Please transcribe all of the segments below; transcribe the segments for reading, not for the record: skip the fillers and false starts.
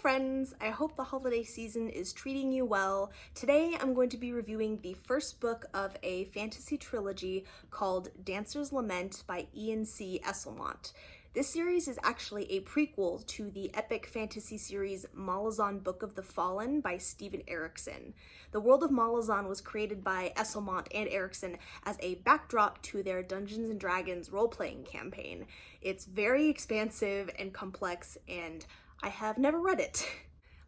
friends, I hope the holiday season is treating you well. Today I'm going to be reviewing the first book of a fantasy trilogy called Dancer's Lament by Ian C. Esselmont. This series is actually a prequel to the epic fantasy series Malazan Book of the Fallen by Steven Erikson. The world of Malazan was created by Esselmont and Erikson as a backdrop to their Dungeons & Dragons role-playing campaign. It's very expansive and complex, and I have never read it.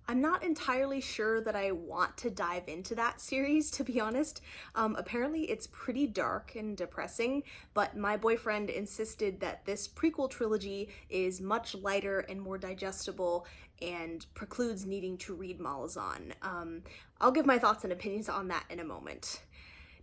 I'm not entirely sure that I want to dive into that series, to be honest. Apparently it's pretty dark and depressing, but my boyfriend insisted that this prequel trilogy is much lighter and more digestible and precludes needing to read Malazan. I'll give my thoughts and opinions on that in a moment.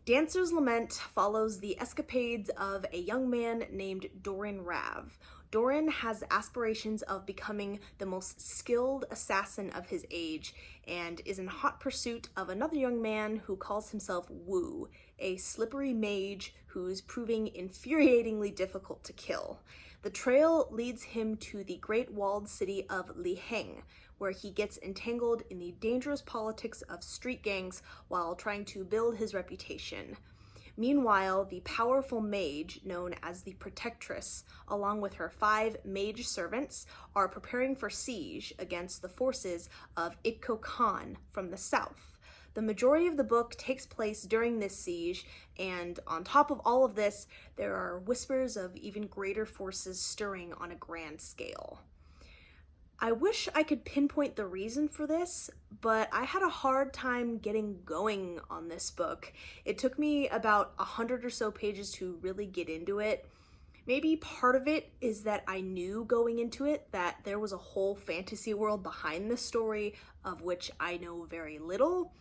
Dancer's Lament follows the escapades of a young man named Doran Rav. Doran has aspirations of becoming the most skilled assassin of his age and is in hot pursuit of another young man who calls himself Wu, a slippery mage who's proving infuriatingly difficult to kill. The trail leads him to the great walled city of Liheng, where he gets entangled in the dangerous politics of street gangs while trying to build his reputation. Meanwhile, the powerful mage, known as the Protectress, along with her 5 mage servants, are preparing for siege against the forces of Itko Khan from the south. The majority of the book takes place during this siege, and on top of all of this, there are whispers of even greater forces stirring on a grand scale. I wish I could pinpoint the reason for this, but I had a hard time getting going on this book. It took me about 100 or so pages to really get into it. Maybe part of it is that I knew going into it that there was a whole fantasy world behind this story of which I know very little.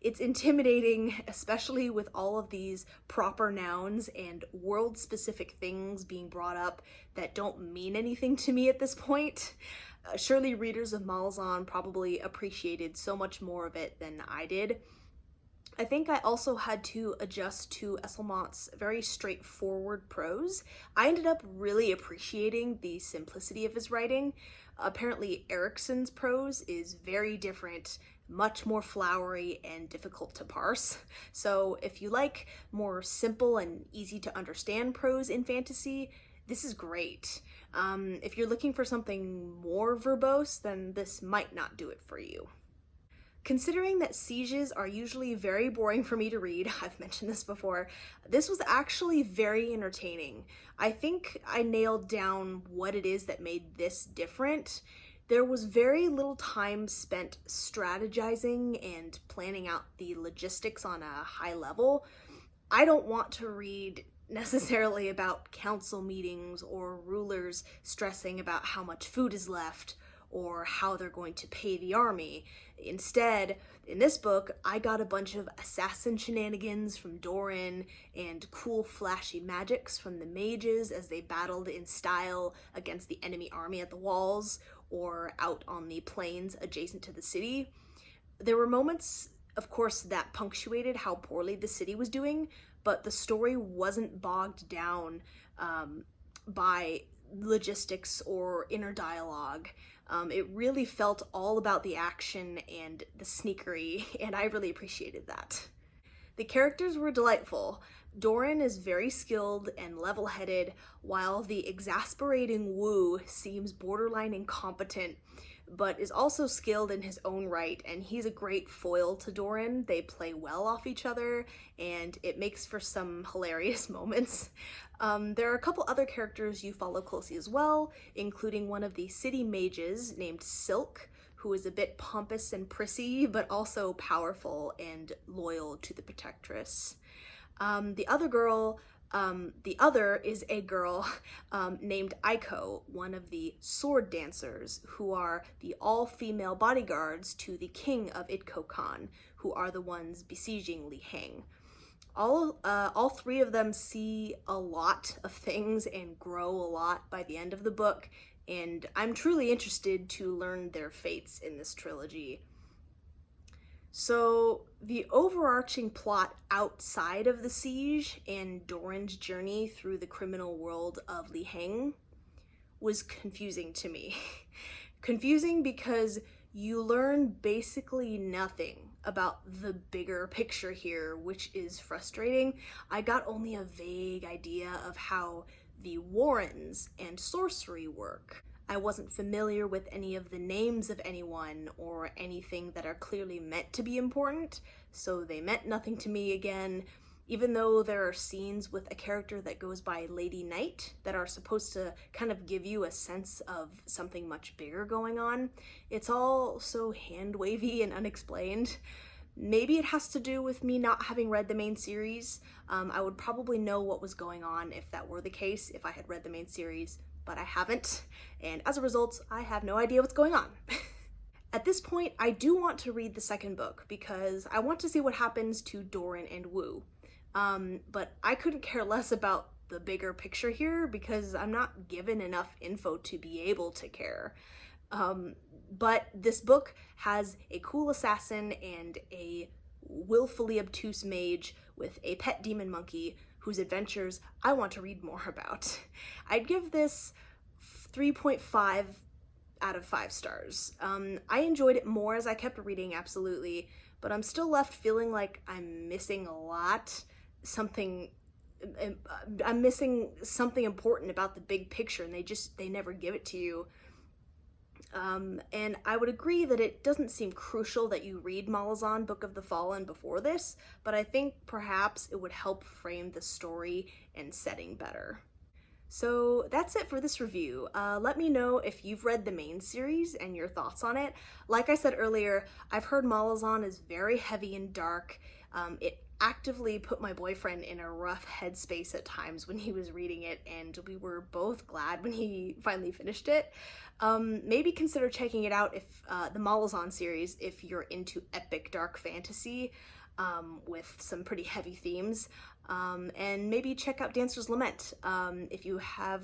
It's intimidating, especially with all of these proper nouns and world-specific things being brought up that don't mean anything to me at this point. Surely readers of Malazan probably appreciated so much more of it than I did. I think I also had to adjust to Esselmont's very straightforward prose. I ended up really appreciating the simplicity of his writing. Apparently Erikson's prose is very different, much more flowery and difficult to parse. So if you like more simple and easy to understand prose in fantasy, this is great. If you're looking for something more verbose, then this might not do it for you. Considering that sieges are usually very boring for me to read, I've mentioned this before, this was actually very entertaining. I think I nailed down what it is that made this different. There was very little time spent strategizing and planning out the logistics on a high level. I don't want to read necessarily about council meetings or rulers stressing about how much food is left or how they're going to pay the army. Instead, in this book, I got a bunch of assassin shenanigans from Doran and cool flashy magics from the mages as they battled in style against the enemy army at the walls or out on the plains adjacent to the city. There were moments, of course, that punctuated how poorly the city was doing, but the story wasn't bogged down by logistics or inner dialogue. It really felt all about the action and the sneakery, and I really appreciated that. The characters were delightful. Doran is very skilled and level-headed, while the exasperating Wu seems borderline incompetent, but is also skilled in his own right, and he's a great foil to Doran. They play well off each other, and it makes for some hilarious moments. There are a couple other characters you follow closely as well, including one of the city mages named Silk, who is a bit pompous and prissy, but also powerful and loyal to the Protectress. The other is a girl named Aiko, one of the sword dancers, who are the all-female bodyguards to the king of Itko Khan, who are the ones besieging Liheng. All 3 of them see a lot of things and grow a lot by the end of the book, and I'm truly interested to learn their fates in this trilogy. So the overarching plot outside of the siege and Doran's journey through the criminal world of Liheng was confusing to me. Confusing because you learn basically nothing about the bigger picture here, which is frustrating. I got only a vague idea of how the Warrens and sorcery work. I wasn't familiar with any of the names of anyone or anything that are clearly meant to be important, so they meant nothing to me again, even though there are scenes with a character that goes by Lady Knight that are supposed to kind of give you a sense of something much bigger going on. It's all so hand-wavy and unexplained. Maybe it has to do with me not having read the main series. I would probably know what was going on if that were the case, if I had read the main series, but I haven't, and as a result, I have no idea what's going on. At this point, I do want to read the second book because I want to see what happens to Doran and Wu. But I couldn't care less about the bigger picture here because I'm not given enough info to be able to care. But this book has a cool assassin and a willfully obtuse mage with a pet demon monkey whose adventures I want to read more about. I'd give this 3.5 out of 5 stars. I enjoyed it more as I kept reading, absolutely, but I'm still left feeling like I'm missing a lot. I'm missing something important about the big picture, and they never give it to you. And I would agree that it doesn't seem crucial that you read Malazan Book of the Fallen before this, but I think perhaps it would help frame the story and setting better. So that's it for this review. Let me know if you've read the main series and your thoughts on it. Like I said earlier, I've heard Malazan is very heavy and dark. It actively put my boyfriend in a rough headspace at times when he was reading it, and we were both glad when he finally finished it. Maybe consider checking it out, if the Malazan series, if you're into epic dark fantasy with some pretty heavy themes. And maybe check out Dancer's Lament if you have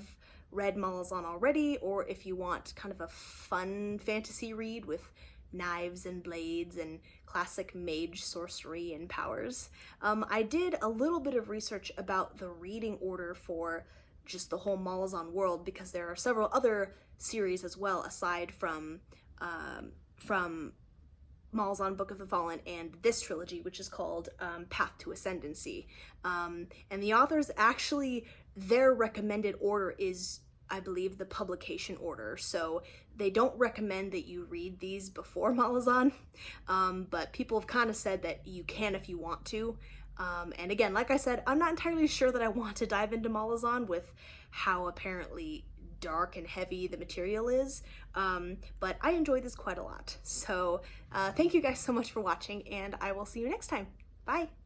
read Malazan already, or if you want kind of a fun fantasy read with knives and blades and classic mage sorcery and powers. I did a little bit of research about the reading order for just the whole Malazan world, because there are several other series as well aside from Malazan Book of the Fallen and this trilogy, which is called Path to Ascendancy. And the authors actually, their recommended order is, I believe, the publication order. So they don't recommend that you read these before Malazan, but people have kind of said that you can if you want to. And again, like I said, I'm not entirely sure that I want to dive into Malazan with how apparently dark and heavy the material is, but I enjoyed this quite a lot. So thank you guys so much for watching, and I will see you next time. Bye!